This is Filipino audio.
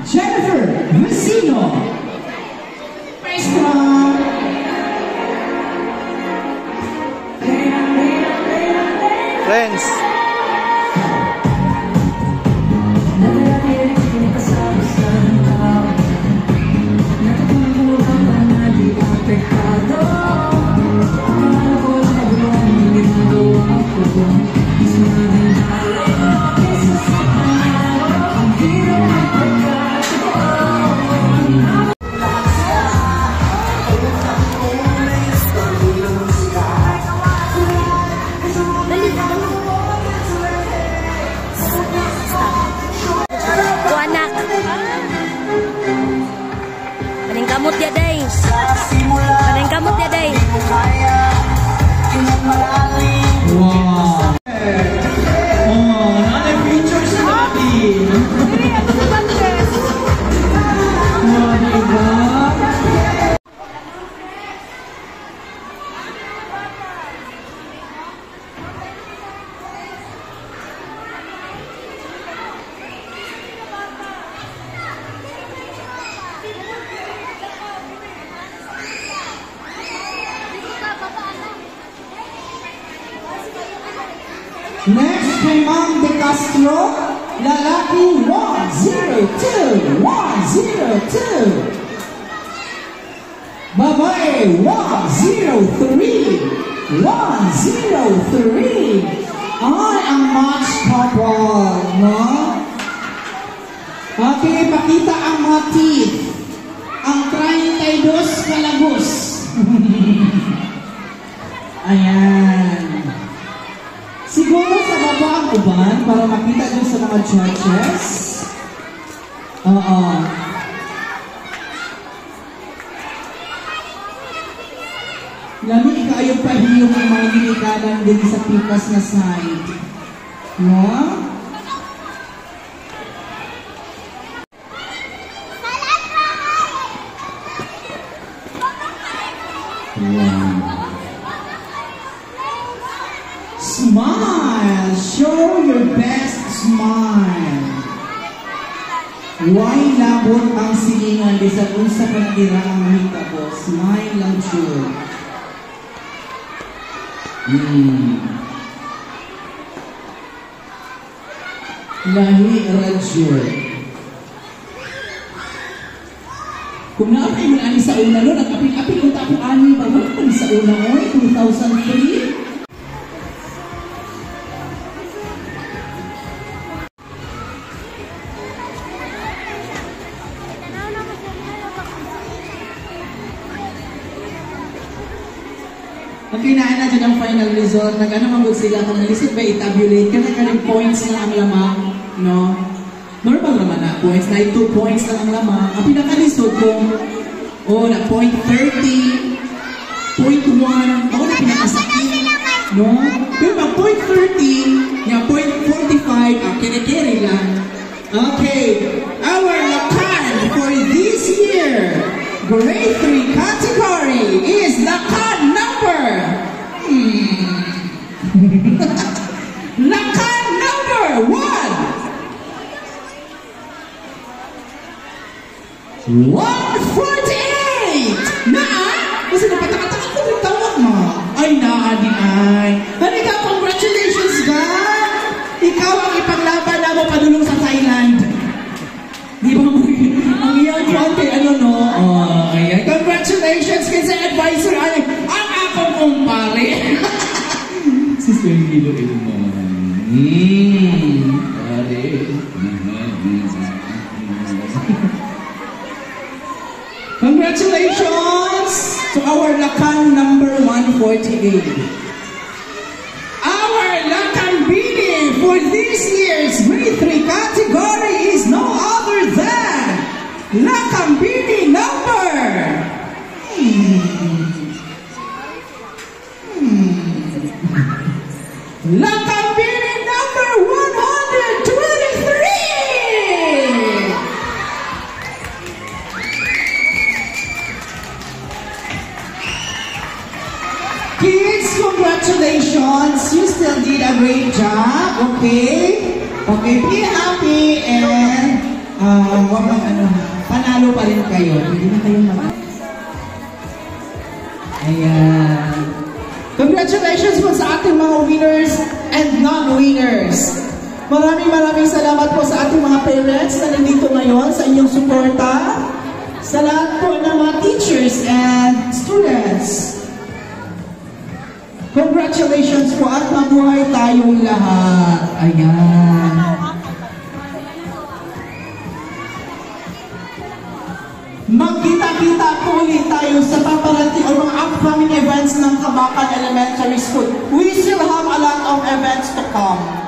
Jennifer Vecino. First round. Friends. Kamot ya day. Paneng kamot ya day. Wow. Oh, another feature sa natin. Oh, diba? Next kay Ma'am De Castro, lalaki 102, 102. Babae 103, 103. Ay, ang match couple, no? Okay, pakita ang mga teeth. Ang 32 kalabos. Ayan. Siguro sa baba ang uban para makita nyo sa mga judges. Oo. Lami kaayong pahiyong ang mga ginikanan din sa pikas na side. No? Wow. Smile! Show your best smile! Why labot ang silingan di sa unsa ka natira ang mahita ko? Smile lang sure. Lahi radyo. Kung naapay mo ani sa una nun, at apil-apil kung tapo ani, bago ko sa una mo, 2003? Okay, naana dyan ang final result. Nag-ano magod sila kung nalisod ba i-tabulate ka na kaning points na ang lamang, no? Normal naman na points, na 2 points lang ang lamang. Ang pinakalisod kung, na point 30, point 1, ako na pinakasakit, no? Pero pag point 30, point 45, kere-kere lang. Okay, our lakan for this year, grade 3 category is lakan number. Lakan number 148! Kasi napatakatakot ko rin tawag mo. Ay, naadi ay. Halika, congratulations, God! Ikaw ang ipaglaban na mo padulong sa Thailand. Di ba mo? Ang iyang konti, no? Ayan. Congratulations kay sa advisor. Ang akong kumpare. Sister Milo Ilman. Pare. Congratulations to our Lakan number 148. Our Lakan Bini for this year's grade 3 category is no other than Lakan Bini number Lakan Bini number 123. Kids, congratulations! You still did a great job, okay? Okay, be happy and Huwag mang ano ha, panalo pa rin kayo. Hindi na kayo Ayan. Congratulations po sa ating mga winners and non-winners. Maraming salamat po sa ating mga parents na nandito ngayon sa inyong suporta. Sa lahat po ng mga teachers and students. Congratulations po at mabuhay tayong lahat. Ayan. Magkita-kita po ulit tayo sa paparating o mga upcoming events ng Kabakan Elementary School. We still have a lot of events to come.